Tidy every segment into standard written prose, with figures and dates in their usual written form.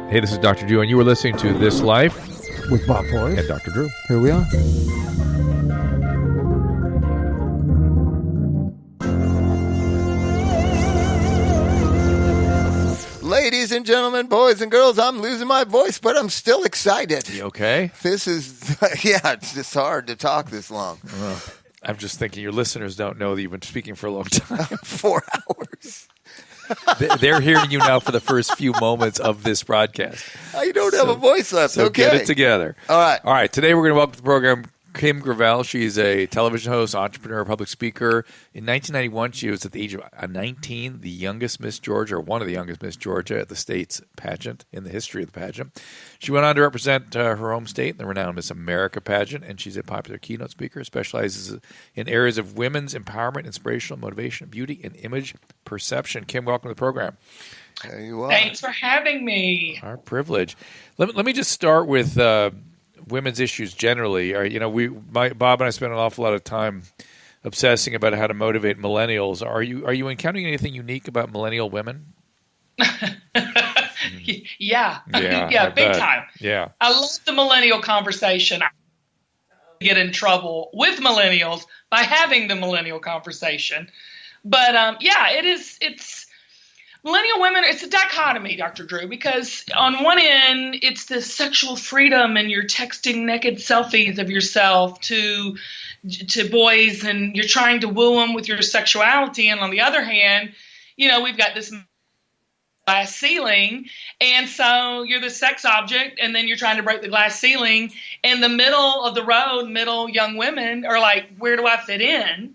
Hey, this is Dr. Drew, and you were listening to This Life with Bob Forrest and Dr. Drew. Here we are. Ladies and gentlemen, boys and girls, I'm losing my voice, but I'm still excited. You okay? This is, it's just hard to talk this long. I'm just thinking your listeners don't know that you've been speaking for a long time. 4 hours. They're hearing you now for the first few moments of this broadcast. I don't have a voice left. So okay. get it together. All right. All right. Today we're going to welcome to the program Kim Gravel. She's a television host, entrepreneur, public speaker. In 1991, she was at the age of 19, the youngest Miss Georgia, or one of the youngest Miss Georgia at the state's pageant, in the history of the pageant. She went on to represent her home state in the renowned Miss America pageant, and she's a popular keynote speaker, specializes in areas of women's empowerment, inspirational, motivation, beauty, and image perception. Kim, welcome to the program. There you are. Thanks for having me. Our privilege. Let me just start with women's issues generally. Bob and I spent an awful lot of time obsessing about how to motivate millennials. Are you encountering anything unique about millennial women? Yeah, I big bet. time. Yeah, I love the millennial conversation. I get in trouble with millennials by having the millennial conversation, but it's millennial women. It's a dichotomy, Dr. Drew, because on one end it's this sexual freedom and you're texting naked selfies of yourself to boys and you're trying to woo them with your sexuality, and on the other hand, we've got this glass ceiling, and so you're the sex object, and then you're trying to break the glass ceiling. In the middle of the road, middle young women are like, where do I fit in?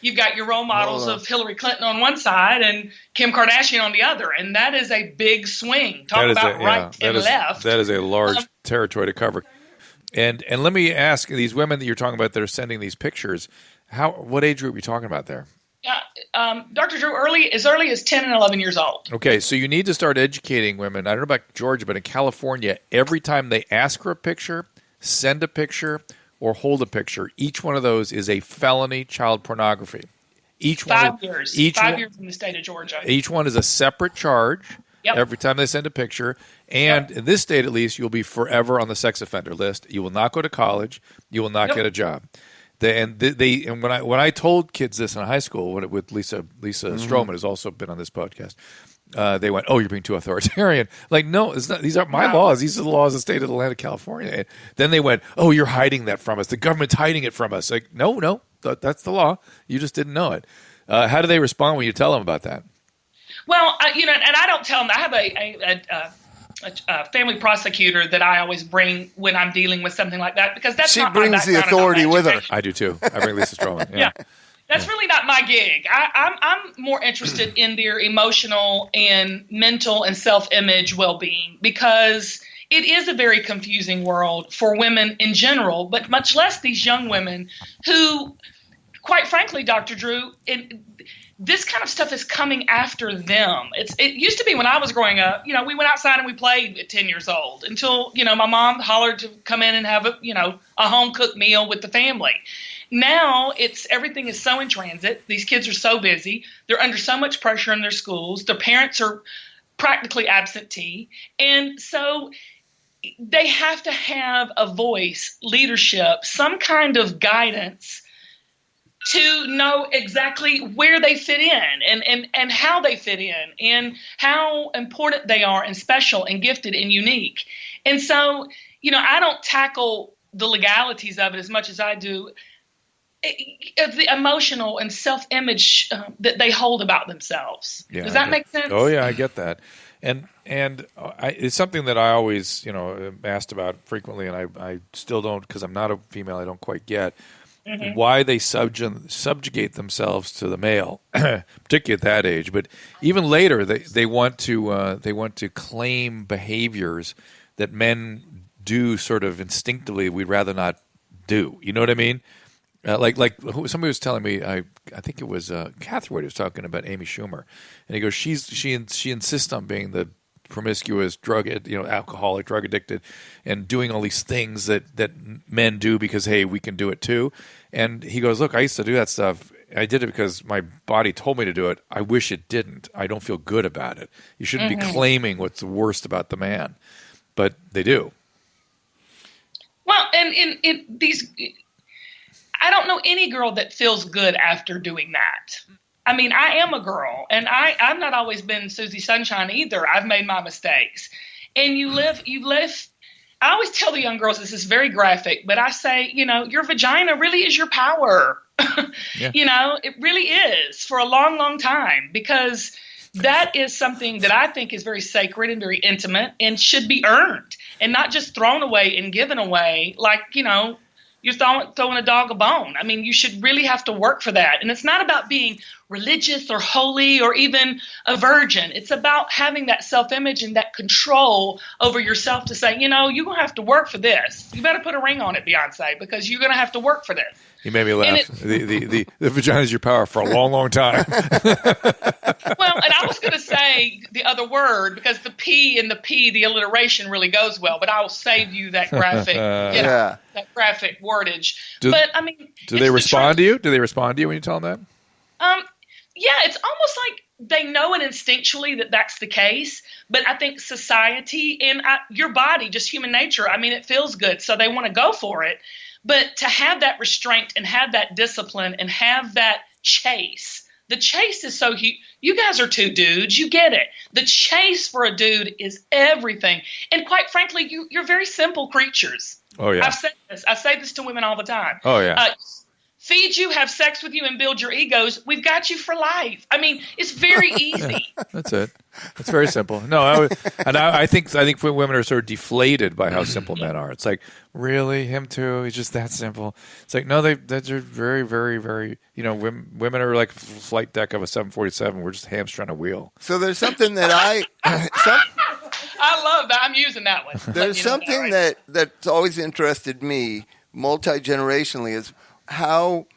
You've got your role models of Hillary Clinton on one side and Kim Kardashian on the other, and that is a big swing. Talk about right and left. That is a large territory to cover. And let me ask, these women that you're talking about that are sending these pictures, what age group are you talking about there? Dr. Drew, as early as 10 and 11 years old. Okay, so you need to start educating women. I don't know about Georgia, but in California, every time they ask for a picture, send a picture, or hold a picture, each one of those is a felony child pornography. Each 5 years. Each 5 one, years in the state of Georgia. Each one is a separate charge. Yep. Every time they send a picture. And in this state, at least, you'll be forever on the sex offender list. You will not go to college. You will not get a job. And when I told kids this in high school, with Lisa Stroman, who's also been on this podcast, they went, "Oh, you're being too authoritarian." Like, no, it's not. These aren't my laws. These are the laws of the state of Atlantic, California. And then they went, "Oh, you're hiding that from us. The government's hiding it from us." Like, no, that's the law. You just didn't know it. How do they respond when you tell them about that? Well, and I don't tell them. I have a family prosecutor that I always bring when I'm dealing with something like that, because that's not my background. She brings the authority with her. I do too. I bring Lisa Stroman. Yeah. That's really not my gig. I'm more interested in their emotional and mental and self-image well-being, because it is a very confusing world for women in general, but much less these young women who, quite frankly, Dr. Drew, this kind of stuff is coming after them. It used to be when I was growing up, we went outside and we played at 10 years old until, my mom hollered to come in and have a home cooked meal with the family. Now everything is so in transit. These kids are so busy. They're under so much pressure in their schools. Their parents are practically absentee. And so they have to have a voice, leadership, some kind of guidance to know exactly where they fit in and how they fit in and how important they are and special and gifted and unique. And so, I don't tackle the legalities of it as much as I do the emotional and self-image that they hold about themselves. Yeah, Does that make sense? Oh, yeah, I get that. And it's something that I always, asked about frequently, and I still don't, because I'm not a female, I don't quite get why they subjugate themselves to the male, particularly at that age. But even later, they want to claim behaviors that men do sort of instinctively we'd rather not do. You know what I mean? Like somebody was telling me, I think it was Catherwood was talking about Amy Schumer, and he goes, she insists on being the promiscuous, alcoholic, drug addicted, and doing all these things that men do because, hey, we can do it too. And he goes, look, I used to do that stuff, I did it because my body told me to do it. I wish it didn't. I don't feel good about it. You shouldn't be claiming what's the worst about the man, but they do. Well, and in these, I don't know any girl that feels good after doing that. I mean, I am a girl, and I've not always been Susie Sunshine either. I've made my mistakes. And you live. I always tell the young girls, this is very graphic, but I say, your vagina really is your power. Yeah. It really is for a long, long time, because that is something that I think is very sacred and very intimate and should be earned and not just thrown away and given away like, you're throwing a dog a bone. I mean, you should really have to work for that. And it's not about being religious or holy or even a virgin. It's about having that self-image and that control over yourself to say, you're going to have to work for this. You better put a ring on it, Beyonce, because you're going to have to work for this. You made me laugh. The vagina is your power for a long, long time. Well, and I was going to say the other word because the P and the P, the alliteration really goes well, but I will save you that graphic, that graphic wordage. Do they respond to you? Do they respond to you when you tell them that? Yeah, it's almost like they know it instinctually that that's the case. But I think society and your body, just human nature, I mean, it feels good. So they want to go for it. But to have that restraint and have that discipline and have that chase, the chase is so huge. You guys are two dudes. You get it. The chase for a dude is everything. And quite frankly, you're very simple creatures. Oh, yeah. I've said this. I say this to women all the time. Oh, yeah. Feed you, have sex with you, and build your egos. We've got you for life. I mean, it's very easy. That's it. It's very simple. No, I think women are sort of deflated by how simple men are. It's like, really, him too? He's just that simple. It's like, no, they're very, very, very. Women are like flight deck of a 747. We're just hamstrung a wheel. So there's something that I love that. I'm using that one. There's something that's always interested me multi-generationally is how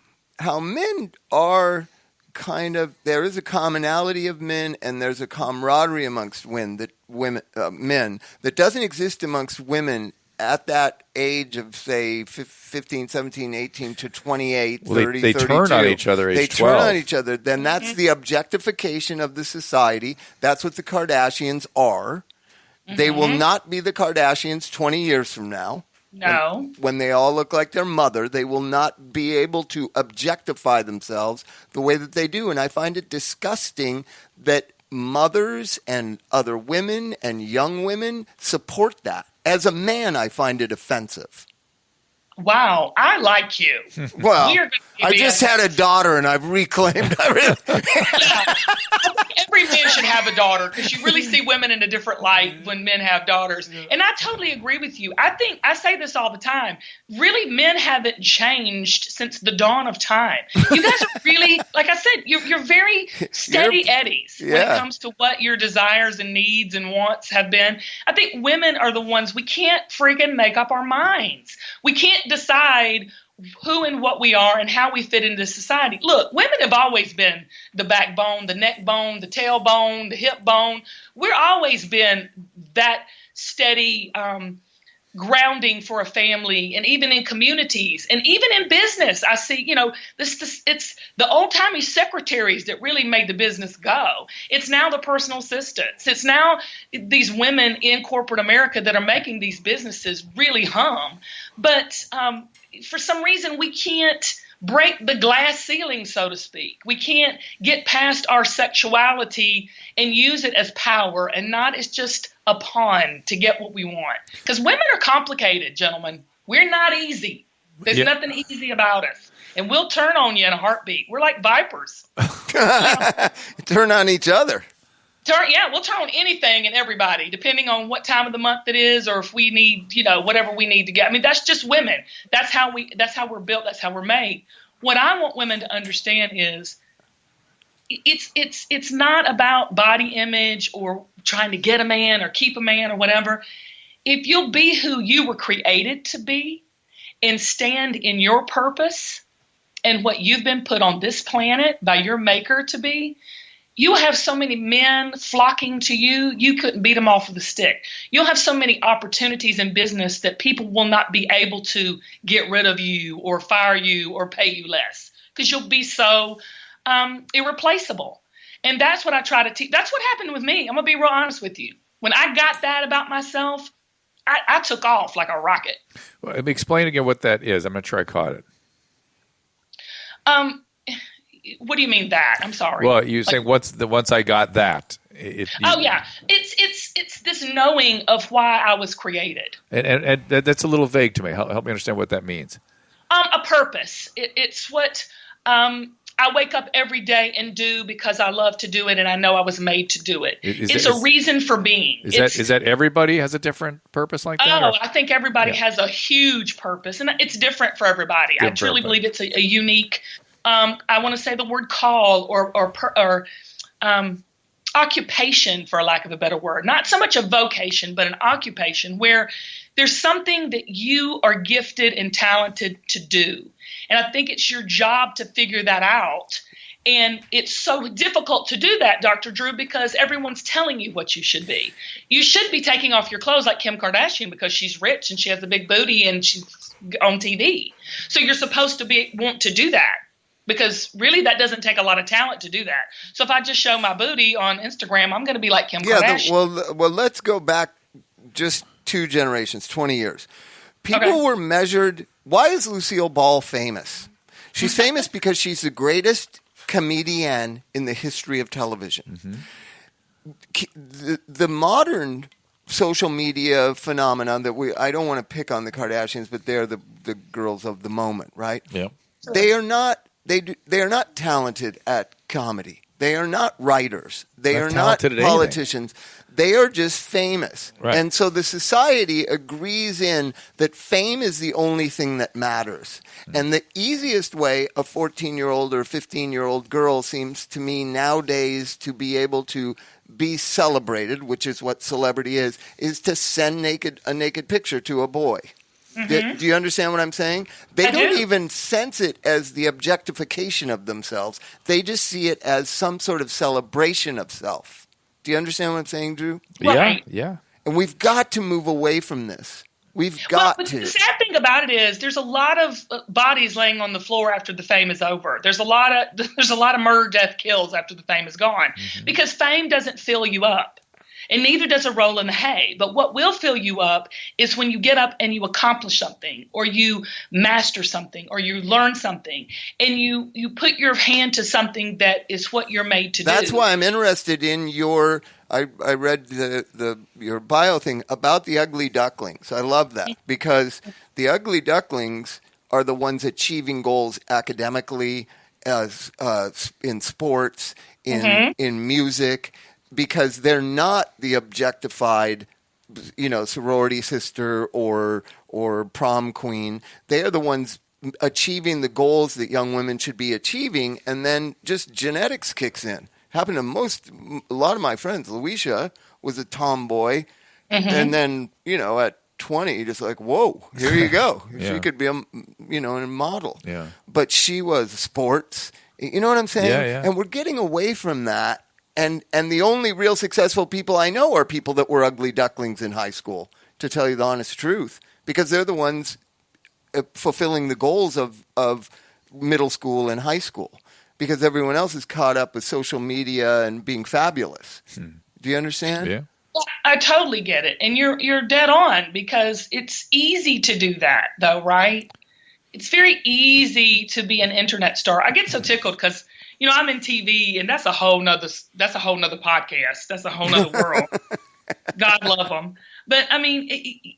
men are kind of, there is a commonality of men and there's a camaraderie amongst men that doesn't exist amongst women at that age of, say, 15, 17, 18 to 28, 30, they 32. Turn on each other age 12. They turn on each other. Then that's the objectification of the society. That's what the Kardashians are. They will not be the Kardashians 20 years from now. No. When they all look like their mother, they will not be able to objectify themselves the way that they do. And I find it disgusting that mothers and other women and young women support that. As a man, I find it offensive. Wow, I like you. Well, I just had a daughter and I've reclaimed everything. Yeah. Every man should have a daughter because you really see women in a different light when men have daughters. And I totally agree with you. I say this all the time. Really, men haven't changed since the dawn of time. You guys are really, like I said, you're very steady eddies when it comes to what your desires and needs and wants have been. I think women are the ones we can't freaking make up our minds. We can't decide who and what we are and how we fit into society. Look, women have always been the backbone, the neck bone, the tailbone, the hip bone. We've always been that steady grounding for a family, and even in communities and even in business. I see, it's the old-timey secretaries that really made the business go. It's now the personal assistants. It's now these women in corporate America that are making these businesses really hum. But for some reason, we can't break the glass ceiling, so to speak. We can't get past our sexuality and use it as power and not as just a pawn to get what we want. Because women are complicated, gentlemen. We're not easy. There's nothing easy about us. And we'll turn on you in a heartbeat. We're like vipers. Turn on each other. We'll turn on anything and everybody, depending on what time of the month it is, or if we need, whatever we need to get. I mean, that's just women. That's how we're built. That's how we're made. What I want women to understand is it's not about body image or trying to get a man or keep a man or whatever. If you'll be who you were created to be and stand in your purpose and what you've been put on this planet by your maker to be, you'll have so many men flocking to you, you couldn't beat them off with a stick. You'll have so many opportunities in business that people will not be able to get rid of you or fire you or pay you less. because you'll be so irreplaceable. And that's what I try to teach. That's what happened with me. I'm going to be real honest with you. When I got that about myself, I took off like a rocket. Well, explain again what that is. I'm not sure I caught it. What do you mean that? I'm sorry. Well, you're saying once I got that. Yeah, it's this knowing of why I was created. And that's a little vague to me. Help me understand what that means. A purpose. It's what I wake up every day and do because I love to do it, and I know I was made to do it. It's a reason for being. Is that everybody has a different purpose like that? Oh, I think everybody has a huge purpose, and it's different for everybody. I truly believe it's a unique. I want to say the word call or occupation, for lack of a better word. Not so much a vocation, but an occupation where there's something that you are gifted and talented to do. And I think it's your job to figure that out. And it's so difficult to do that, Dr. Drew, because everyone's telling you what you should be. You should be taking off your clothes like Kim Kardashian because she's rich and she has a big booty and she's on TV. So you're supposed to want to do that. Because really, that doesn't take a lot of talent to do that. So if I just show my booty on Instagram, I'm going to be like Kim Kardashian. Well, let's go back just 2 generations, 20 years. People were measured. Why is Lucille Ball famous? She's famous because she's the greatest comedian in the history of television. The modern social media phenomenon that I don't want to pick on the Kardashians, but they're the girls of the moment, right? Yeah. They are not. They are not talented at comedy. They are not writers. They are not politicians. They are just famous. Right. And so the society agrees in that fame is the only thing that matters. And the easiest way a 14-year-old or 15-year-old girl seems to me nowadays to be able to be celebrated, which is what celebrity is to send a naked picture to a boy. Do you understand what I'm saying? They don't even sense it as the objectification of themselves. They just see it as some sort of celebration of self. Do you understand what I'm saying, Drew? Yeah. And we've got to move away from this. We've got to. The sad thing about it is there's a lot of bodies laying on the floor after the fame is over. There's a lot of murder, death, kills after the fame is gone because fame doesn't fill you up. And neither does a roll in the hay. But what will fill you up is when you get up and you accomplish something, or you master something, or you learn something, and you put your hand to something that is what you're made to do. That's why I'm interested in your. I read your bio thing about the ugly ducklings. I love that because the ugly ducklings are the ones achieving goals academically, as in sports, in music. Because they're not the objectified, sorority sister or prom queen. They are the ones achieving the goals that young women should be achieving, and then just genetics kicks in. Happened to a lot of my friends. Louisa was a tomboy, and then at 20, just like, whoa, here you go. She could be a model. Yeah. But she was sports. You know what I'm saying? Yeah. And we're getting away from that. And the only real successful people I know are people that were ugly ducklings in high school, to tell you the honest truth, because they're the ones fulfilling the goals of middle school and high school, because everyone else is caught up with social media and being fabulous. Do you understand? Yeah. I totally get it. And you're dead on, because it's easy to do that, though, right? It's very easy to be an internet star. I get so tickled because I'm in TV, and that's a whole nother podcast. That's a whole nother world. God love them. But I mean,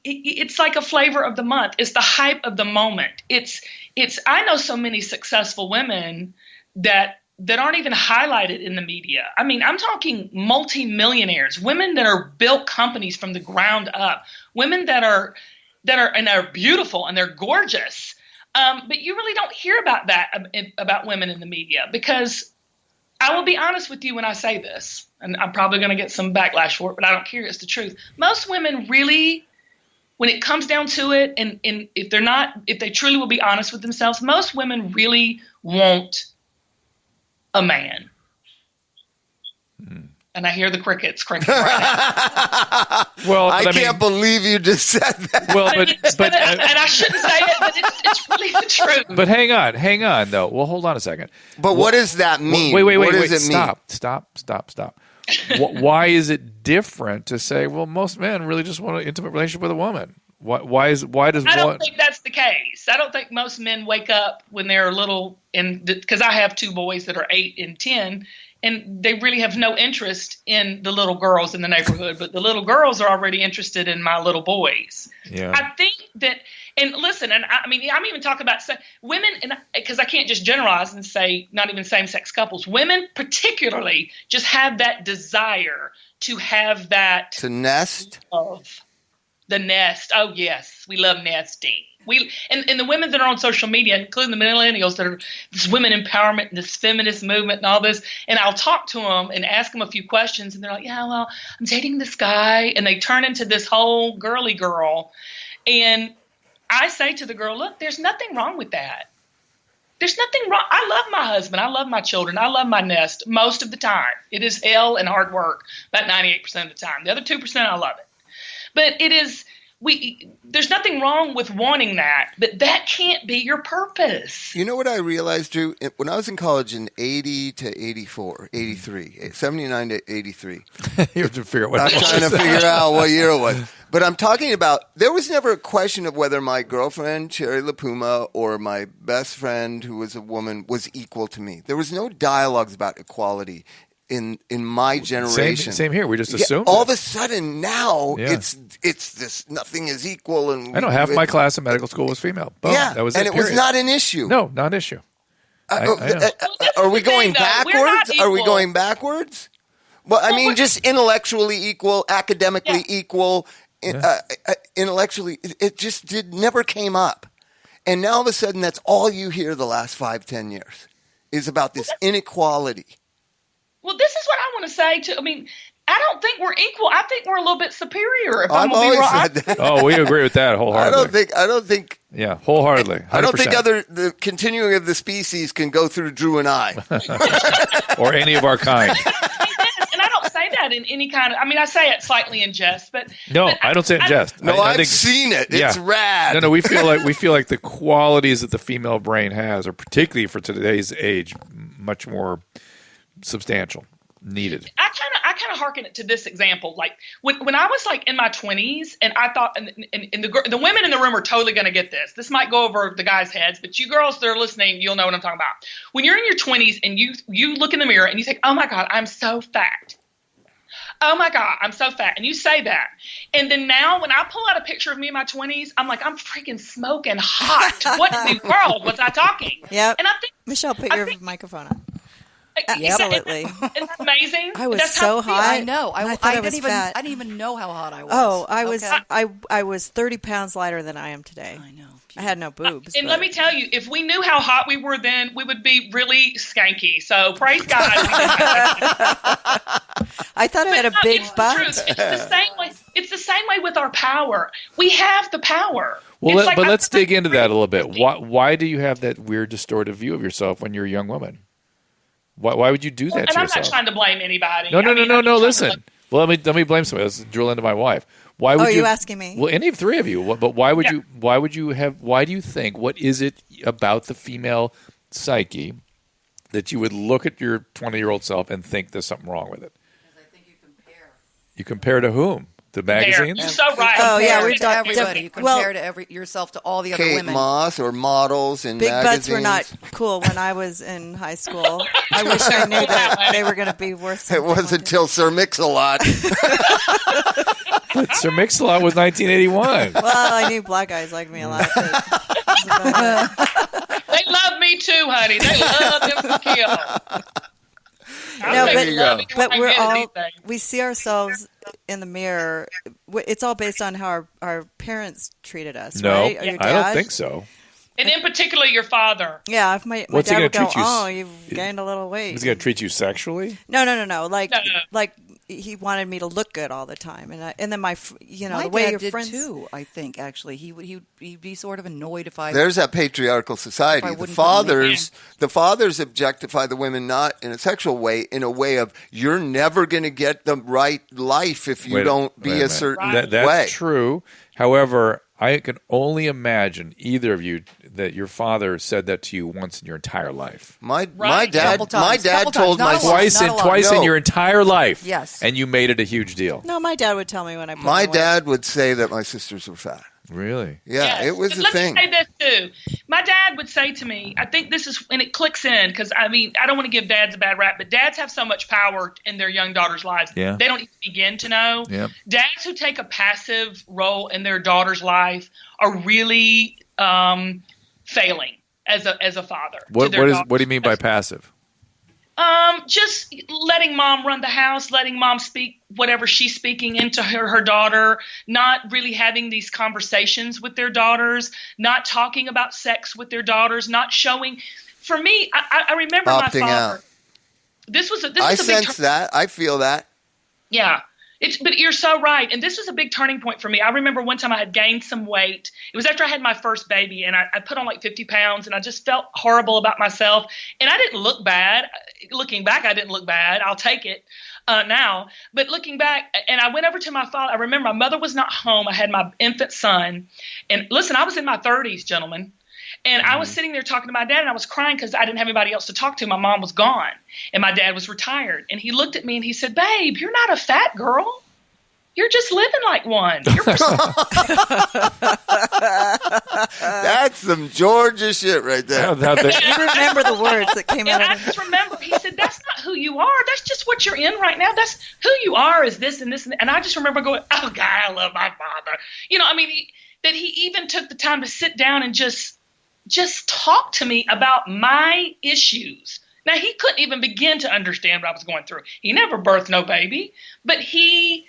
it's like a flavor of the month. It's the hype of the moment. I know so many successful women that aren't even highlighted in the media. I mean, I'm talking multimillionaires, women that are built companies from the ground up, women that are beautiful and they're gorgeous. But you really don't hear about that, about women in the media, because I will be honest with you when I say this, and I'm probably going to get some backlash for it, but I don't care. It's the truth. Most women really, when it comes down to it, and if they truly will be honest with themselves, most women really want a man. And I hear the crickets cricket right now. Well, I but can't believe you just said that. Well, and I shouldn't say it, but it's really the truth. But hang on, though. Well, hold on a second. But what does that mean? Wait. What does it mean? Stop. Why is it different to say, well, most men really just want an intimate relationship with a woman? Why does I don't think that's the case. I don't think most men wake up when they're little, because I have 2 boys that are 8 and 10, and they really have no interest in the little girls in the neighborhood, but the little girls are already interested in my little boys. Yeah. I think that, and listen, and I mean, I'm even talking about women, because I can't just generalize and say not even same-sex couples. Women particularly just have that desire to have that. To nest? Of the nest. Oh, yes. We love nesting. And the women that are on social media, including the millennials, that are this women empowerment and this feminist movement and all this, and I'll talk to them and ask them a few questions, and they're like, yeah, well, I'm dating this guy, and they turn into this whole girly girl. And I say to the girl, look, there's nothing wrong with that. There's nothing wrong. I love my husband. I love my children. I love my nest most of the time. It is hell and hard work about 98% of the time. The other 2%, I love it. But it is... there's nothing wrong with wanting that, but that can't be your purpose. You know what I realized, Drew? When I was in college in 80 to 84, 83, 79 to 83. You have to figure out what I'm trying to figure out what year it was. But I'm talking about, there was never a question of whether my girlfriend, Cherry LaPuma, or my best friend, who was a woman, was equal to me. There was no dialogues about equality in my generation. Same here. We just assumed. All of a sudden now it's this nothing is equal, and I know half my class in medical school was female. Boom, that was and it was not an issue. No, not an issue. I know. Are we going backwards? Are we equal. going backwards? Well, I mean, just intellectually equal, academically equal, intellectually, it just never came up. And now all of a sudden, that's all you hear the last 5-10 years is about this inequality. Well, this is what I want to say I don't think we're equal. I think we're a little bit superior. If I've I'm always wrong. said that. Oh, we agree with that wholeheartedly. I don't think. Yeah, wholeheartedly. 100%. I don't think the continuing of the species can go through Drew and I. Or any of our kind. And I don't say that in any kind of. I say it slightly in jest, but No, I don't say it in jest. No, I I've think, seen it. It's rad. No, we feel like the qualities that the female brain has are particularly for today's age much more substantial, needed. I kind of hearken it to this example. Like when I was like in my 20s, and I thought, and the women in the room are totally going to get this. This might go over the guys' heads, but you girls that are listening, you'll know what I'm talking about. When you're in your 20s and you look in the mirror and you think, oh my God, I'm so fat. Oh my God, I'm so fat. And you say that. And then now when I pull out a picture of me in my 20s, I'm like, I'm freaking smoking hot. What in the world was I talking? Yep. And I think, Michelle, put your microphone on. Absolutely. Isn't that amazing? I was so hot. I know. I thought I was fat. I didn't even know how hot I was. Oh, I was. Okay. I was 30 pounds lighter than I am today. I know. I had no boobs. And let me tell you, if we knew how hot we were then, we would be really skanky. So praise God. I thought I had a big butt. It's the same way. It's the same way with our power. We have the power. Well, but let's dig into that a little bit. Why do you have that weird, distorted view of yourself when you're a young woman? Why would you do that to yourself? I'm not trying to blame anybody. No. Listen. Well, let me blame somebody. Let's drill into my wife. Why would you asking me? Well, any of three of you. But why would you? Why would you have? Why do you think? What is it about the female psyche that you would look at your 20-year-old self and think there's something wrong with it? Because I think you compare. You compare to whom? The magazines? You're so right. Oh yeah, we've to done everybody. You compare to yourself to all the other Kate women. Moss or models in big magazines. butts were not cool when I was in high school. I wish I knew that they were going to be worse. It wasn't until Sir Mix-a-Lot. But Sir Mix-a-Lot was 1981. Well, I knew black guys liked me a lot. They love me too, honey. They love them to kill. No, but we see ourselves in the mirror. It's all based on how our parents treated us. No, right? Your I don't dad? think so. And in particular, your father. Yeah, if my dad would go, "Oh, you've gained a little weight." He's going to treat you sexually? No. Like he wanted me to look good all the time, and then my the way your friends too. I think actually he'd be sort of annoyed if I. There's that patriarchal society. The fathers objectify the women not in a sexual way, in a way of you're never going to get the right life if you don't be a certain way. That's true. However, I can only imagine either of you that your father said that to you once in your entire life. My dad told my twice in your entire life. Yes, and you made it a huge deal. No, my dad would tell me when I. My dad would say that my sisters were fat. Really? Yeah, yes. It was a thing. Let me say this too. My dad would say to me, I think this is when it clicks in, because I don't want to give dads a bad rap, but dads have so much power in their young daughters' lives. Yeah. They don't even begin to know. Yeah. Dads who take a passive role in their daughter's life are really failing as a father. What do you mean by passive? Just letting mom run the house, letting mom speak whatever she's speaking into her daughter, not really having these conversations with their daughters, not talking about sex with their daughters, not showing. For me, I remember opting my father. out. This was a sense that. I feel that. Yeah. But you're so right. And this was a big turning point for me. I remember one time I had gained some weight. It was after I had my first baby, and I put on like 50 pounds, and I just felt horrible about myself. And I didn't look bad. Looking back, I didn't look bad. I'll take it now. But looking back, and I went over to my father. I remember my mother was not home. I had my infant son. And listen, I was in my 30s, gentlemen. And I was sitting there talking to my dad, and I was crying because I didn't have anybody else to talk to. My mom was gone, and my dad was retired. And he looked at me, and he said, "Babe, you're not a fat girl. You're just living like one." That's some Georgia shit right there. You remember the words that came out of it. I just remember, he said, "That's not who you are. That's just what you're in right now. That's who you are is this and this." And I just remember going, "Oh, God, I love my father." That he even took the time to sit down and just talk to me about my issues. Now, he couldn't even begin to understand what I was going through. He never birthed no baby, but he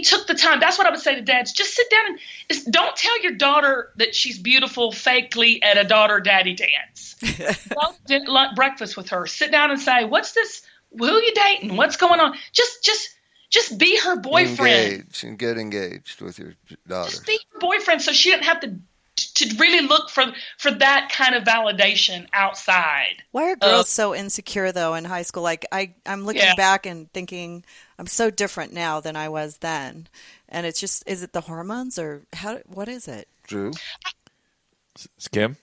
took the time. That's what I would say to dads. Just sit down and don't tell your daughter that she's beautiful fakely at a daughter-daddy dance. Go to breakfast with her. Sit down and say, "What's this? Who are you dating? What's going on?" Just be her boyfriend. Engage and get engaged with your daughter. Just be her boyfriend so she doesn't have to really look for that kind of validation outside. Why are girls so insecure, though, in high school? Like, I'm looking back and thinking I'm so different now than I was then. And it's just, is it the hormones or what is it? Drew? Kim?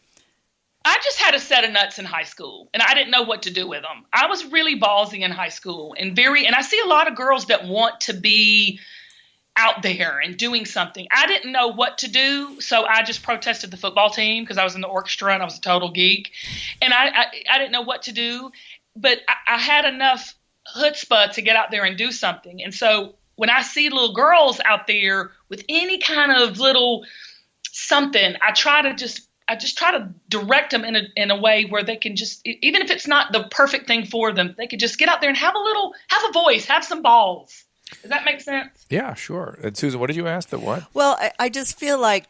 I just had a set of nuts in high school, and I didn't know what to do with them. I was really ballsy in high school and I see a lot of girls that want to be out there and doing something. I didn't know what to do, so I just protested the football team because I was in the orchestra and I was a total geek. And I didn't know what to do, but I had enough chutzpah to get out there and do something. And so when I see little girls out there with any kind of little something, I just try to direct them in a way where they can just, even if it's not the perfect thing for them, they could just get out there and have a voice, have some balls. Does that make sense? Yeah, sure. And Susan, what did you ask? The what? Well, I just feel like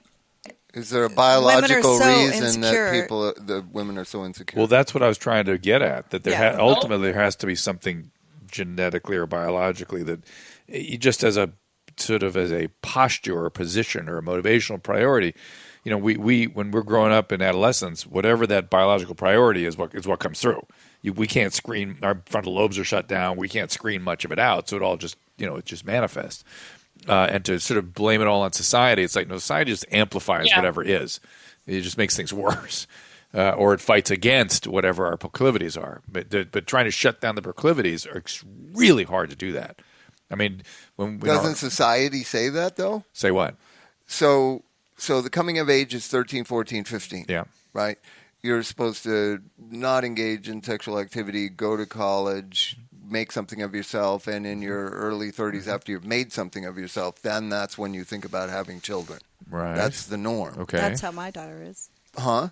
is there a biological reason insecure. that the women are so insecure? Well, that's what I was trying to get at. That ultimately there has to be something genetically or biologically that just as a sort of as a posture or a position or a motivational priority. You know, we when we're growing up in adolescence, whatever that biological priority is what comes through. We can't screen, our frontal lobes are shut down. We can't screen much of it out, so it all just it just manifests. And to sort of blame it all on society, it's like no, society just amplifies whatever is. It just makes things worse, or it fights against whatever our proclivities are. But trying to shut down the proclivities it's really hard to do that. I mean, doesn't society say that though? Say what? So the coming of age is 13, 14, 15. Yeah. Right? You're supposed to not engage in sexual activity, go to college, make something of yourself, and in your early 30s, after you've made something of yourself, then that's when you think about having children. Right. That's the norm. Okay. That's how my daughter is. Huh?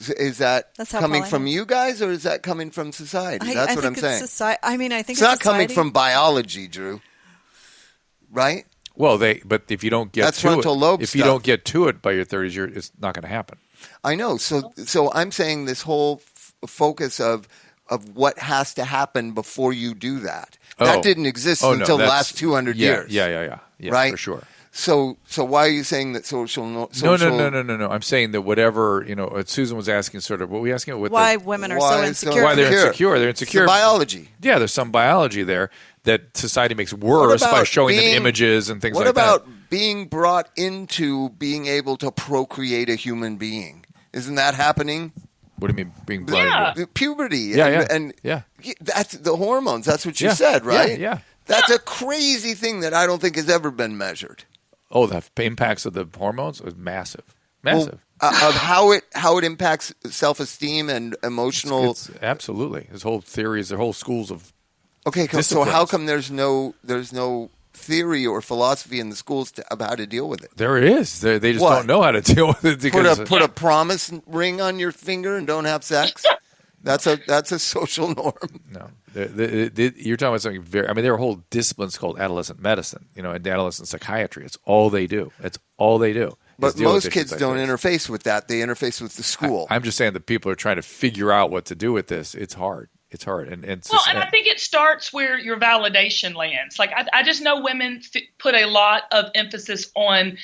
Is that coming from you guys, or is that coming from society? That's what I'm saying. I think it's not coming from biology, Drew. Right? Well, but if you don't get that's to frontal lobe if stuff. you don't get to it by your 30s, it's not going to happen. I know. So I'm saying this whole focus of of what has to happen before you do that. That didn't exist until the last 200 years. Yeah, right? For sure. So why are you saying that social? No. I'm saying that whatever, Susan was asking sort of, what were we asking? Why women are so insecure. Why they're insecure. They're insecure. It's the biology. Yeah, there's some biology there that society makes worse by showing them images and things like that. What about being brought into being able to procreate a human being? Isn't that happening? What do you mean being brought into? Puberty. And that's the hormones. That's what you said, right? Yeah. That's a crazy thing that I don't think has ever been measured. Oh, the impacts of the hormones is massive. Massive. Of how it impacts self-esteem and emotional. It's absolutely. There's whole theories, there are whole schools of. Okay, so how come there's no theory or philosophy in the schools of how to deal with it? There is. They just don't know how to deal with it. Because, put a promise ring on your finger and don't have sex. That's a social norm. No, you're talking about something very. I mean, there are whole disciplines called adolescent medicine, and adolescent psychiatry. It's all they do. But most kids don't interface with that. They interface with the school. I'm just saying that people are trying to figure out what to do with this. It's hard. And I think it starts where your validation lands. Like I just know women put a lot of emphasis on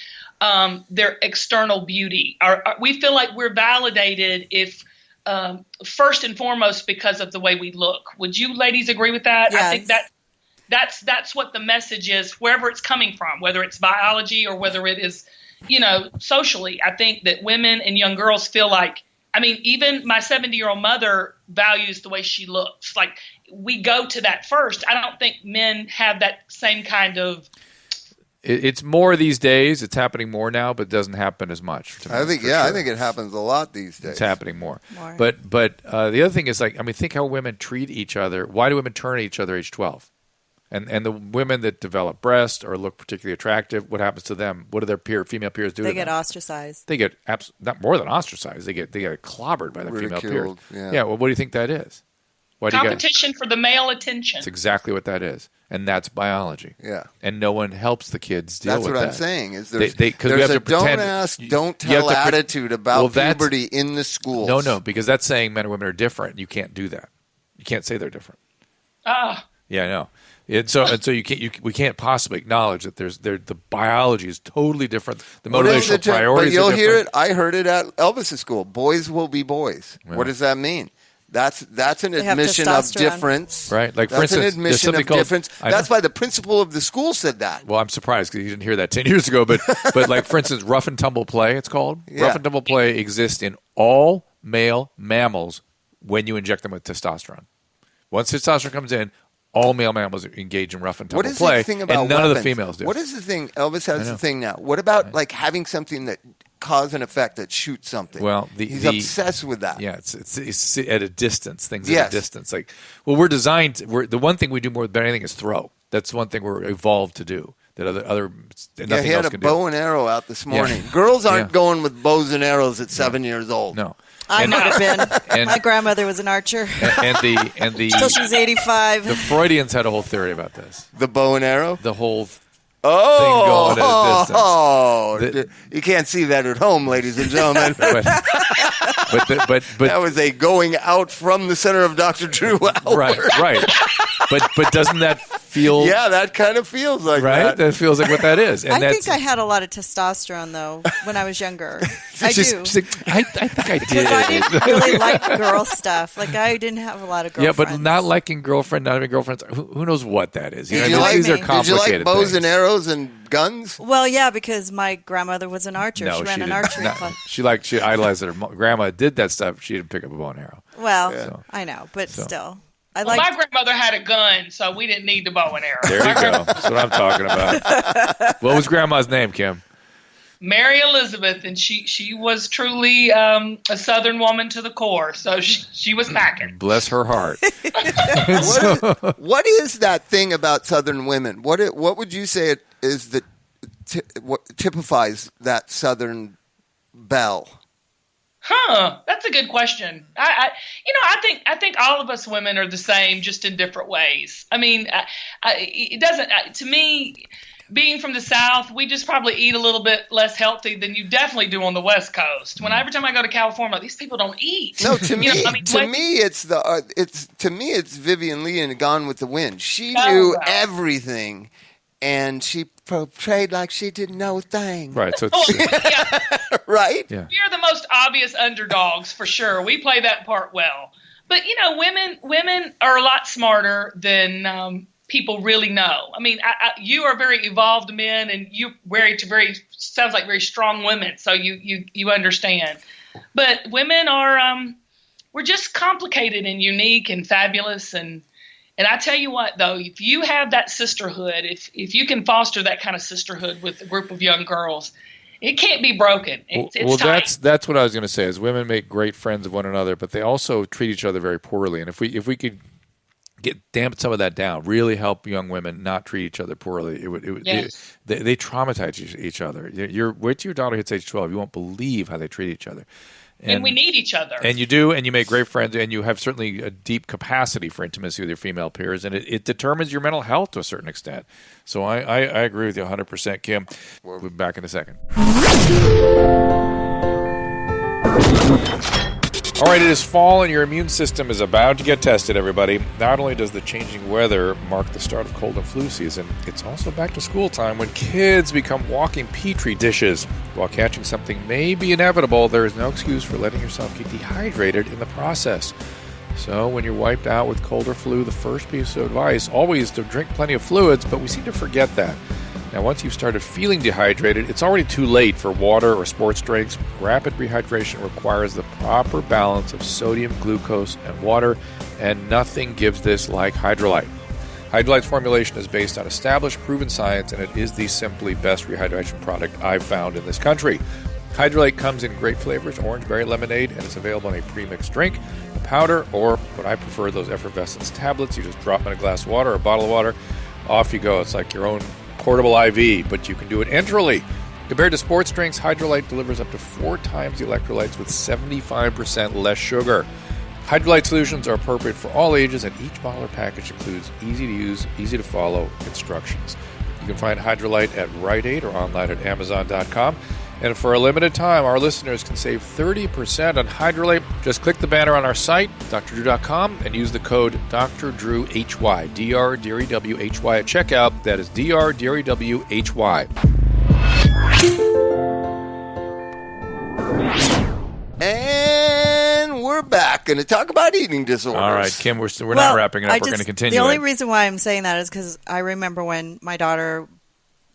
their external beauty. We feel like we're validated if. First and foremost because of the way we look. Would you ladies agree with that? Yes. I think that's what the message is, wherever it's coming from, whether it's biology or whether it is, socially. I think that women and young girls feel like, even my 70-year-old mother values the way she looks. Like we go to that first. I don't think men have that same kind of. It's more these days. It's happening more now, but it doesn't happen as much. I think it happens a lot these days. It's happening more. But the other thing is think how women treat each other. Why do women turn at each other age 12? And the women that develop breasts or look particularly attractive, what happens to them? What do their female peers do? They get ostracized. They get not more than ostracized. They get clobbered by their female peers. Yeah. Well, what do you think that is? Competition for the male attention. That's exactly what that is. And that's biology. Yeah. And no one helps the kids deal with that. That's what I'm saying. Is there's a don't ask, don't tell attitude about puberty in the schools. No, because that's saying men and women are different. You can't do that. You can't say they're different. Yeah, I know. And so we can't possibly acknowledge that the biology is totally different. The motivational priorities. But you'll are hear it. I heard it at Elvis's school. Boys will be boys. Yeah. What does that mean? That's an admission of difference, right? Like, that's for instance, an admission of difference. That's why the principal of the school said that. Well, I'm surprised because you didn't hear that 10 years ago. But like, for instance, rough and tumble play, it's called. Yeah. Rough and tumble play exists in all male mammals when you inject them with testosterone. Once testosterone comes in, all male mammals engage in rough and tumble play. What is the thing about and none weapons? of the females do. What is the thing? Elvis has the thing now. What about like having something that cause and effect that shoots something? Well, he's obsessed with that. Yeah, it's at a distance. Things at a distance. Like, well, we're designed. The one thing we do more than anything is throw. That's one thing we're evolved to do. That other nothing he had else a bow and arrow out this morning. Yeah. Girls aren't going with bows and arrows at 7 years old. No. I might have been. My grandmother was an archer. And the till she was 85. The Freudians had a whole theory about this. The bow and arrow? The whole thing going at a distance. You can't see that at home, ladies and gentlemen. but that was a going out from the center of Dr. Drew outward. Right. But doesn't that feel? Yeah, that kind of feels like right. That feels like what that is. And I think I had a lot of testosterone though when I was younger. I do. She's like, I think I did. Because I didn't really like girl stuff. Like I didn't have a lot of girlfriends. Yeah, but not liking not having girlfriends. Who knows what that is? These are complicated. Did you like bows and arrows and guns? Well, yeah, because my grandmother was an archer. No, she ran an archery club. She idolized her grandma. Did that stuff. She didn't pick up a bow and arrow. Well, I know, but still. My grandmother had a gun, so we didn't need the bow and arrow. There you go. That's what I'm talking about. What was grandma's name, Kim? Mary Elizabeth, and she was truly a Southern woman to the core, so she was packing. Bless her heart. What is that thing about Southern women? What would you say it is that what typifies that Southern belle? That's a good question. I think all of us women are the same, just in different ways. I mean, it doesn't. To me, being from the South, we just probably eat a little bit less healthy than you definitely do on the West Coast. Every time I go to California, these people don't eat. No, to me, it's Vivian Lee in Gone with the Wind. She knew everything, and she portrayed like she didn't know a thing. Right. So it's, right? Yeah. We are the most obvious underdogs for sure. We play that part well. But women are a lot smarter than people really know. I mean, you are very evolved men, and you sounds like very strong women. So you understand. But women are we're just complicated and unique and fabulous. And I tell you what, though, if you have that sisterhood, if you can foster that kind of sisterhood with a group of young girls, it can't be broken. It's tight. That's what I was going to say. Is women make great friends of one another, but they also treat each other very poorly. And if we could damp some of that down, really help young women not treat each other poorly, they traumatize each other. Wait till your daughter hits age 12, you won't believe how they treat each other. And we need each other. And you do, and you make great friends, and you have certainly a deep capacity for intimacy with your female peers, and it determines your mental health to a certain extent. So I agree with you 100%, Kim. We'll be back in a second. All right, it is fall and your immune system is about to get tested, everybody. Not only does the changing weather mark the start of cold and flu season, it's also back to school time when kids become walking petri dishes. While catching something may be inevitable, there is no excuse for letting yourself get dehydrated in the process. So when you're wiped out with cold or flu, the first piece of advice always to drink plenty of fluids, but we seem to forget that. Now, once you've started feeling dehydrated, it's already too late for water or sports drinks. Rapid rehydration requires the proper balance of sodium, glucose, and water, and nothing gives this like Hydrolyte. Hydrolyte's formulation is based on established, proven science, and it is the simply best rehydration product I've found in this country. Hydrolyte comes in great flavors, orange, berry, lemonade, and it's available in a pre-mixed drink, a powder, or what I prefer, those effervescence tablets. You just drop them in a glass of water or a bottle of water. Off you go. It's like your own portable IV, but you can do it enterally. Compared to sports drinks, Hydrolyte delivers up to 4 times the electrolytes with 75% less sugar. Hydrolyte solutions are appropriate for all ages, and each bottle or package includes easy-to-use, easy-to-follow instructions. You can find Hydrolyte at Rite Aid or online at Amazon.com. And for a limited time, our listeners can save 30% on Hydrolyte. Just click the banner on our site, drdrew.com, and use the code DRDREWHY, DRDREWHY at checkout. That is DRDREWHY. And we're back going to talk about eating disorders. All right, Kim, we're not wrapping it up. We're going to continue. The only reason why I'm saying that is because I remember when my daughter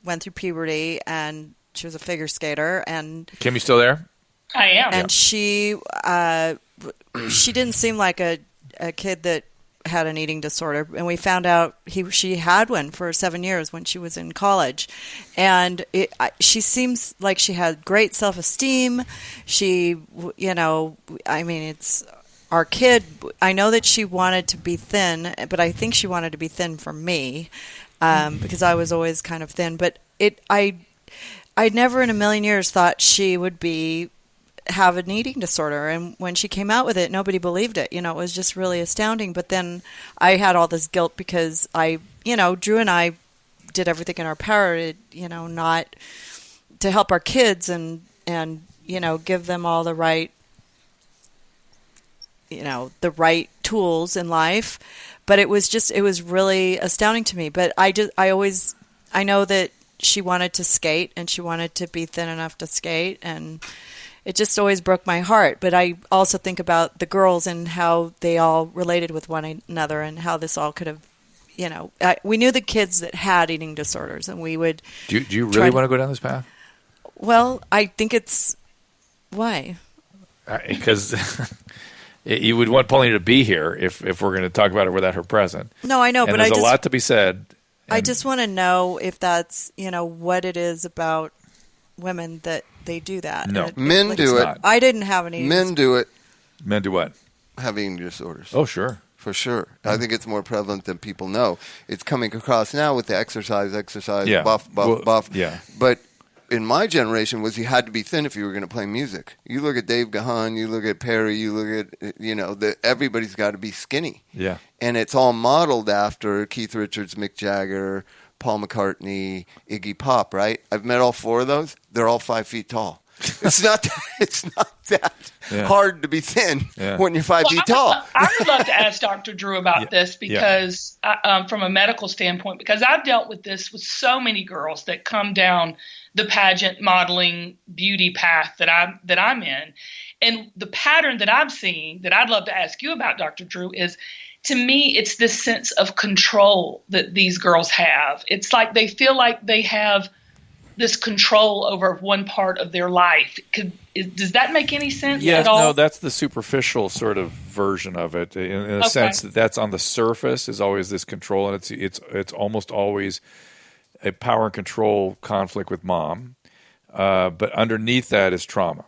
went through puberty and she was a figure skater. And Kim, you still there? I am. And she didn't seem like a kid that had an eating disorder, and we found out she had one for 7 years when she was in college. And she seems like she had great self-esteem. She, it's our kid. I know that she wanted to be thin, but I think she wanted to be thin for me because I was always kind of thin. But I never in a million years thought she would have an eating disorder. And when she came out with it, nobody believed it. It was just really astounding. But then I had all this guilt because Drew and I did everything in our power to, not to help our kids and give them all the right, the right tools in life. But it was really astounding to me. But I know that she wanted to skate and she wanted to be thin enough to skate, and it just always broke my heart. But I also think about the girls and how they all related with one another and how this all could have, we knew the kids that had eating disorders, and we would. Do you really want to go down this path? Well, I think it's why. Because you would want Paulina to be here if we're going to talk about it without her present. No, I know, and but there's a lot to be said. I just want to know if that's, what it is about women that they do that. No, men do it. I didn't have any. Men do it. Men do what? Have eating disorders. Oh, sure. For sure. I think it's more prevalent than people know. It's coming across now with the exercise, yeah. buff. Yeah. But in my generation you had to be thin if you were going to play music. You look at Dave Gahan, you look at Perry, you look at, everybody's got to be skinny. Yeah. And it's all modeled after Keith Richards, Mick Jagger, Paul McCartney, Iggy Pop, right? I've met all 4 of those. They're all 5 feet tall. It's not that hard to be thin when you're 5 feet tall. I would love to ask Dr. Drew about this because from a medical standpoint, because I've dealt with this with so many girls that come down the pageant modeling beauty path that I'm in. And the pattern that I'm seeing that I'd love to ask you about, Dr. Drew, is, to me, it's this sense of control that these girls have. It's like they feel like they have this control over one part of their life. Does that make any sense at all? No, that's the superficial sort of version of it, in a sense that that's on the surface is always this control, and it's almost always a power and control conflict with mom, but underneath that is trauma.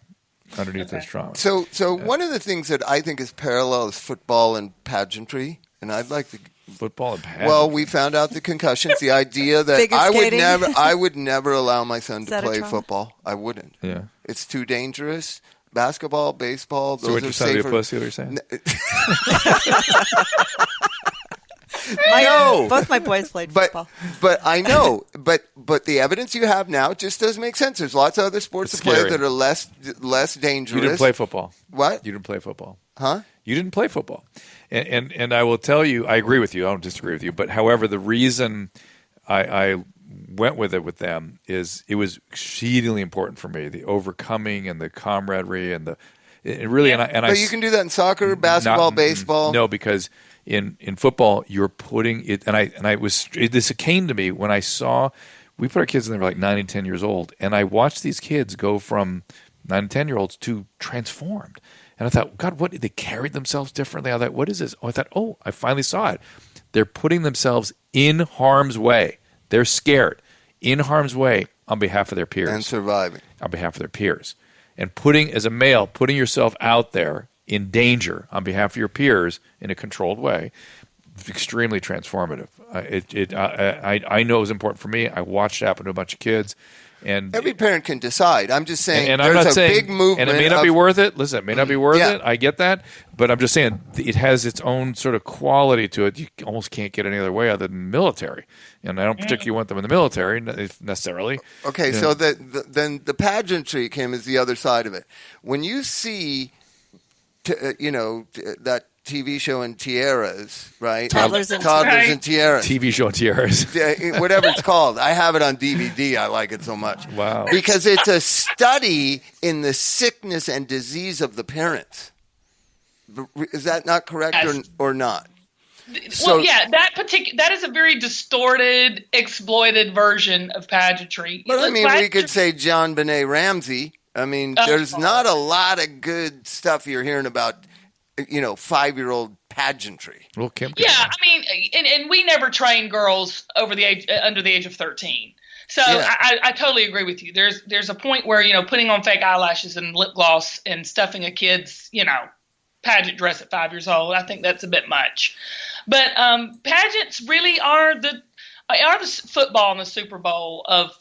So one of the things that I think is parallel is football and pageantry, and I'd like to. Football and pageant. Well, we found out the concussions. The idea that I would never allow my son to play football. I wouldn't. Yeah, it's too dangerous. Basketball, baseball. Those so would are your son be a pussy? What are you saying? No, both my boys played football. But I know. But the evidence you have now just doesn't make sense. There's lots of other sports to play that are less dangerous. You didn't play football. What? You didn't play football. Huh? You didn't play football. And I will tell you, I agree with you. I don't disagree with you. But however, the reason I went with it with them is it was exceedingly important for me, the overcoming and the camaraderie and But you can do that in soccer, basketball, baseball. No, because in football you're putting it, this came to me when I saw we put our kids in there like 9 and 10 years old, and I watched these kids go from 9 and 10-year-olds to transformed. And I thought, God, what? They carried themselves differently. I thought, what is this? I thought, I finally saw it. They're putting themselves in harm's way. They're scared, in harm's way on behalf of their peers. And surviving. On behalf of their peers. And as a male, putting yourself out there in danger on behalf of your peers in a controlled way, extremely transformative. I know it was important for me. I watched it happen to a bunch of kids. And every parent can decide. I'm just saying, and I'm not saying, big movement. And it may not be worth it. Listen, it may not be worth it. I get that. But I'm just saying it has its own sort of quality to it. You almost can't get any other way other than military. And I don't particularly want them in the military necessarily. Okay, so then the pageantry came as the other side of it. When you see, that TV show in tiaras, right? Toddlers and Tiaras. TV show in tiaras. Whatever it's called. I have it on DVD. I like it so much. Wow. Because it's a study in the sickness and disease of the parents. Is that not correct or not? That is a very distorted, exploited version of pageantry. But we could say John Benet Ramsey. There's not a lot of good stuff you're hearing about 5-year-old pageantry. Well, Kim. Yeah, and we never train girls under the age of 13. So I totally agree with you. There's a point where putting on fake eyelashes and lip gloss and stuffing a kid's pageant dress at 5 years old, I think that's a bit much. But pageants really are the football and the Super Bowl of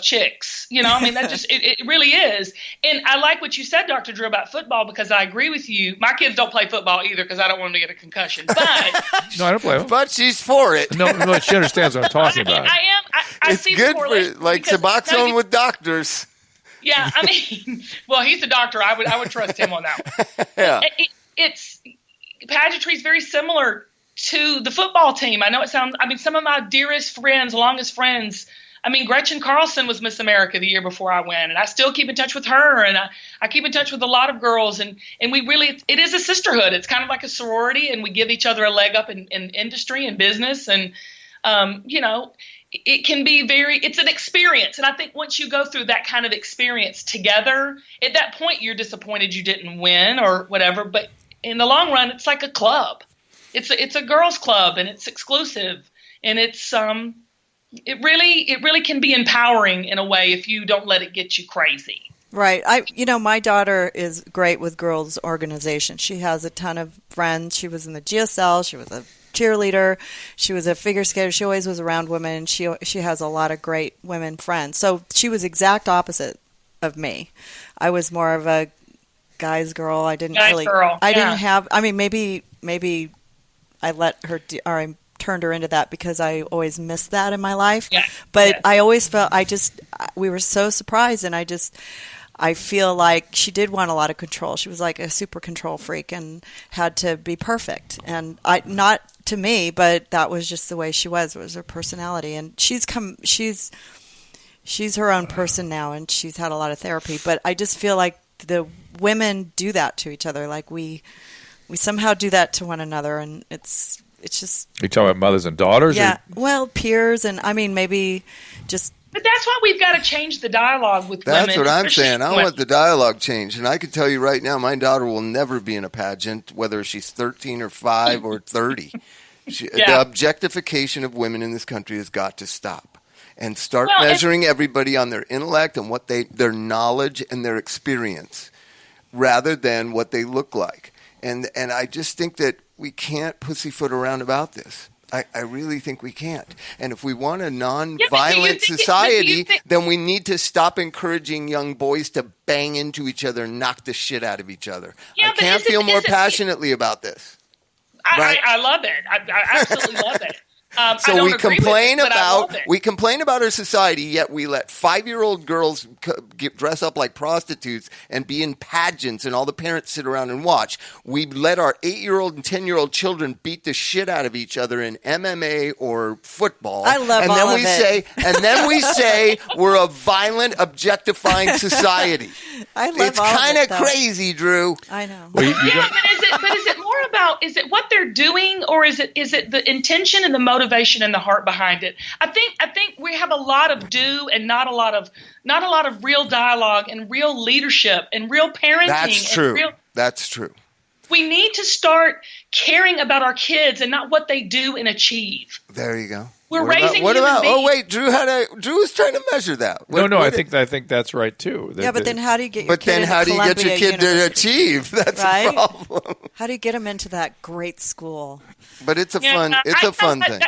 chicks, that just, it really is. And I like what you said, Dr. Drew, about football, because I agree with you. My kids don't play football either because I don't want them to get a concussion. But no, I don't play. But she's for it. No, she understands what I'm talking about. I it's see good the correlation for Suboxone with doctors. Yeah, well, he's a doctor. I would trust him on that one. Yeah, pageantry is very similar to the football team. I know it sounds. Some of my dearest friends, longest friends. Gretchen Carlson was Miss America the year before I went, and I still keep in touch with her, and I keep in touch with a lot of girls, and we really, it is a sisterhood. It's kind of like a sorority, and we give each other a leg up in industry and business, and, it can be it's an experience, and I think once you go through that kind of experience together, at that point you're disappointed you didn't win or whatever, but in the long run, it's like a club. It's a girls' club, and it's exclusive, and it's It really can be empowering in a way if you don't let it get you crazy. Right. My daughter is great with girls' organization. She has a ton of friends. She was in the GSL. She was a cheerleader. She was a figure skater. She always was around women. She has a lot of great women friends. So she was exact opposite of me. I was more of a guy's girl. I didn't have. Maybe I let her. turned her into that because I always missed that in my life. Yeah. But Yes. I always felt we were so surprised, and I feel like she did want a lot of control. She was like a super control freak and had to be perfect. And not to me, but that was just the way she was. It was her personality. And she's her own person now, and she's had a lot of therapy. But I just feel like the women do that to each other. Like we somehow do that to one another, and it's just. You talking about mothers and daughters? Yeah. Or? Well, peers, and I mean maybe just. But that's why we've got to change the dialogue with women. That's what I'm especially saying. I women. want the dialogue changed. And I can tell you right now, my daughter will never be in a pageant, whether she's 13 or 5 or 30. The objectification of women in this country has got to stop. And start measuring everybody on their intellect and what their knowledge and their experience rather than what they look like. And I just think that we can't pussyfoot around about this. I really think we can't. And if we want a non-violent society, then we need to stop encouraging young boys to bang into each other and knock the shit out of each other. Yeah, I can't feel more passionately about this. I love it. I absolutely love it. So we complain about our society, yet we let 5-year-old girls dress up like prostitutes and be in pageants, and all the parents sit around and watch. We let our 8-year-old and 10-year-old children beat the shit out of each other in MMA or football. I love and all then of we it. And then we say we're a violent, objectifying society. I love It's all of kind it, of though. crazy, Drew. I know. Well, Yeah, but is it more about, is it what they're doing, or is it the intention and the motivation and the heart behind it? I think we have a lot of do and not a lot of real dialogue and real leadership and real parenting. That's true. And That's true. we need to start caring about our kids and not what they do and achieve. There you go. We're What raising about, human beings. Oh wait, Drew was trying to measure that. I think that's right too. Yeah, but then how do you get your But kid then into how do you get your Columbia kid to University? achieve? That's Right? the problem. How do you get them into that great school? But it's a fun thing.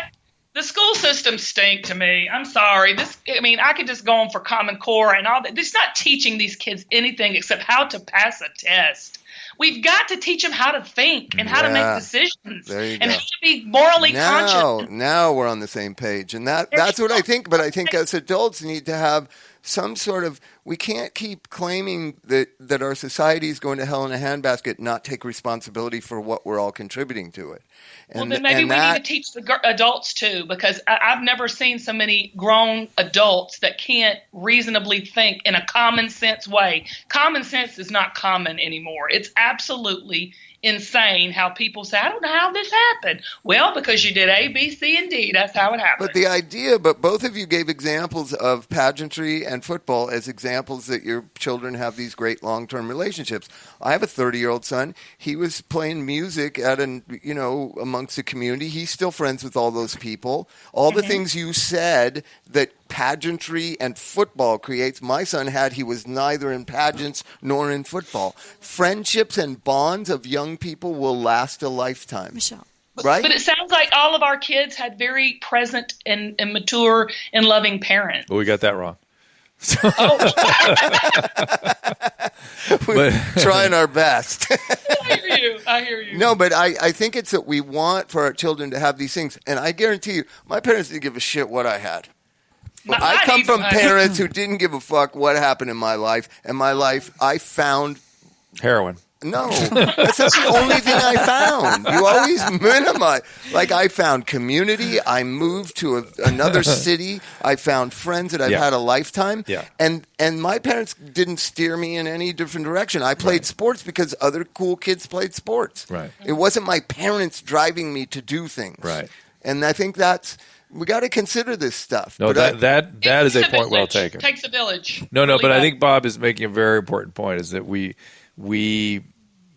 The school systems stink to me. I'm sorry. I could just go on for Common Core and all that. It's not teaching these kids anything except how to pass a test. We've got to teach them how to think and how to make decisions and how to be morally conscious. Now we're on the same page. And that's what I think. But I think as adults need to have some sort of – we can't keep claiming that our society is going to hell in a handbasket, not take responsibility for what we're all contributing to it. Well, then maybe we need to teach the adults too, because I've never seen so many grown adults that can't reasonably think in a common sense way. Common sense is not common anymore. It's absolutely insane how people say, I don't know how this happened. Well, because you did A, B, C, and D. That's how it happened. But both of you gave examples of pageantry and football as examples that your children have these great long-term relationships. I have a 30-year-old son. He was playing music amongst the community. He's still friends with all those people. All the things you said that pageantry and football creates, my son had. He was neither in pageants nor in football. Friendships and bonds of young people will last a lifetime. Michelle. Right? But it sounds like all of our kids had very present and mature and loving parents. Well, we got that wrong. We're trying our best. I hear you. No, but I think it's that we want for our children to have these things. And I guarantee you, my parents didn't give a shit what I had. I come from parents who didn't give a fuck what happened in my life. And my life, I found Heroin. No, that's not the only thing I found. You always minimize. Like, I found community. I moved to another city. I found friends that I've had a lifetime. Yeah. And my parents didn't steer me in any different direction. I played sports because other cool kids played sports. Right. It wasn't my parents driving me to do things. Right. And I think we got to consider this stuff. No, but that is a point well taken. It takes a village. No, Really but I does. think Bob is making a very important point, is that we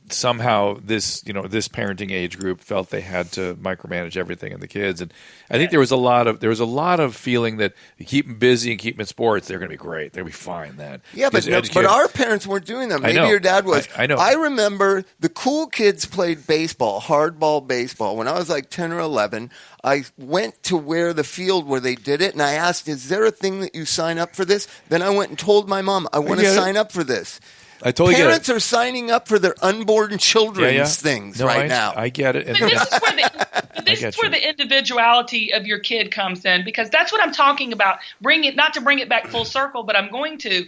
somehow this parenting age group felt they had to micromanage everything in the kids, and I think there was a lot of feeling that you keep them busy and keep them in sports, they're going to be great, they'll be fine then. Yeah, but our parents weren't doing that. Maybe your dad was. I know. I remember the cool kids played baseball, hardball baseball. When I was like 10 or 11, I went to the field where they did it, and I asked, is there a thing that you sign up for this? Then I went and told my mom, I want to sign up for this. I totally get it. Parents are signing up for their unborn children's things now. I get it. But this is where the individuality of your kid comes in, because that's what I'm talking about. Not to bring it back full circle, but I'm going to.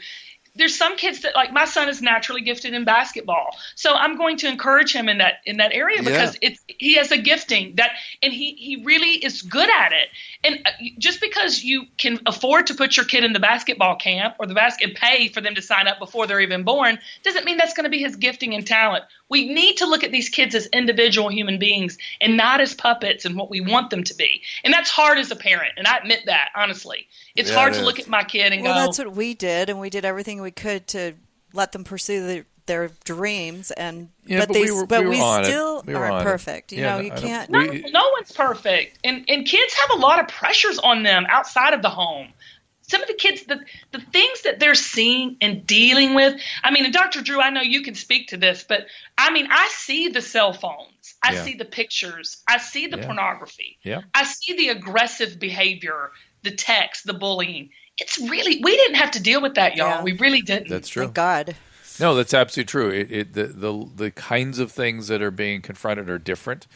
There's some kids that, like my son, is naturally gifted in basketball, so I'm going to encourage him in that area because he has a gifting and he really is good at it. And just because you can afford to put your kid in the basketball camp or and pay for them to sign up before they're even born doesn't mean that's going to be his gifting and talent. We need to look at these kids as individual human beings and not as puppets and what we want them to be. And that's hard as a parent, and I admit that, honestly. It's hard to look at my kid and go... Well, that's what we did, and we did everything we could to let them pursue their dreams. But we still aren't perfect. You can't... No one's perfect. And kids have a lot of pressures on them outside of the home. Some of the kids, the things that they're seeing and dealing with. I mean, and Dr. Drew, I know you can speak to this, but I mean, I see the cell phones. I see the pictures. I see the pornography. Yeah. I see the aggressive behavior, the text, the bullying. It's really, we didn't have to deal with that, y'all. Yeah. We really didn't. That's true. Thank God. No, that's absolutely true. The kinds of things that are being confronted are different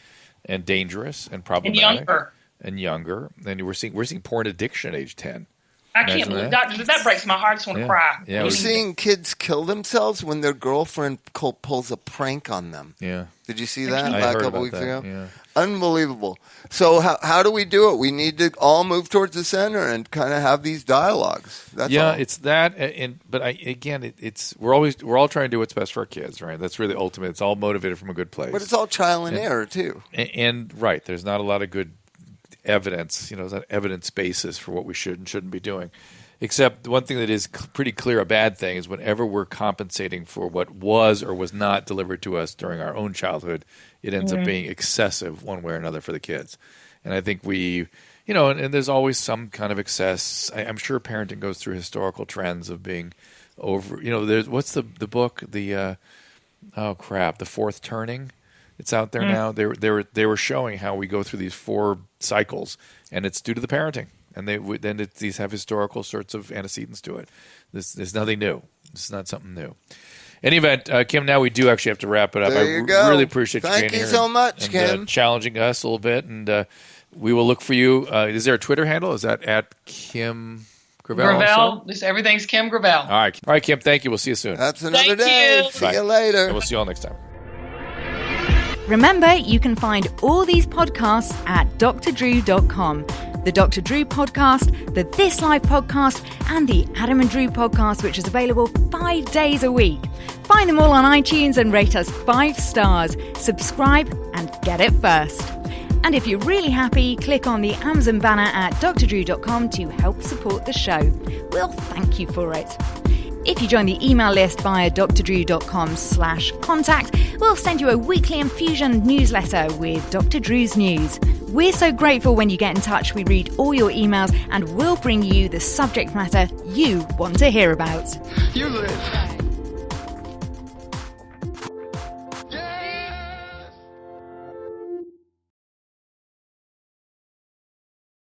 and dangerous and problematic. And younger. And we're seeing porn addiction at age 10. I can't believe that breaks my heart. I just want to cry. Yeah, we're seeing kids kill themselves when their girlfriend pulls a prank on them. Yeah. Did you see that a couple weeks ago? Yeah. Unbelievable. So how do we do it? We need to all move towards the center and kind of have these dialogues. That's all. It's that. We're all trying to do what's best for our kids, right? That's really ultimate. It's all motivated from a good place. But it's all trial and error too. And right, there's not a lot of good evidence, there's an evidence basis for what we should and shouldn't be doing. Except one thing that is pretty clear, a bad thing, is whenever we're compensating for what was or was not delivered to us during our own childhood, it ends up being excessive one way or another for the kids. And I think and there's always some kind of excess. I'm sure parenting goes through historical trends of being over, what's the book, The Fourth Turning? It's out there now. They were showing how we go through these 4 cycles, and it's due to the parenting. And these have historical sorts of antecedents to it. There's nothing new. This is not something new. In any event, Kim, now we do actually have to wrap it up. There you go. Really appreciate you being here. Thank you so much, Kim. Challenging us a little bit, and we will look for you. Is there a Twitter handle? Is that at Kim Gravel? Everything's Kim Gravel. All right, Kim. Thank you. We'll see you soon. That's another day. See you later. And we'll see you all next time. Remember, you can find all these podcasts at drdrew.com. The Dr. Drew podcast, the This Life podcast, and the Adam and Drew podcast, which is available 5 days a week. Find them all on iTunes and rate us 5 stars. Subscribe and get it first. And if you're really happy, click on the Amazon banner at drdrew.com to help support the show. We'll thank you for it. If you join the email list via drdrew.com/contact, we'll send you a weekly infusion newsletter with Dr. Drew's news. We're so grateful when you get in touch. We read all your emails and we'll bring you the subject matter you want to hear about. You live.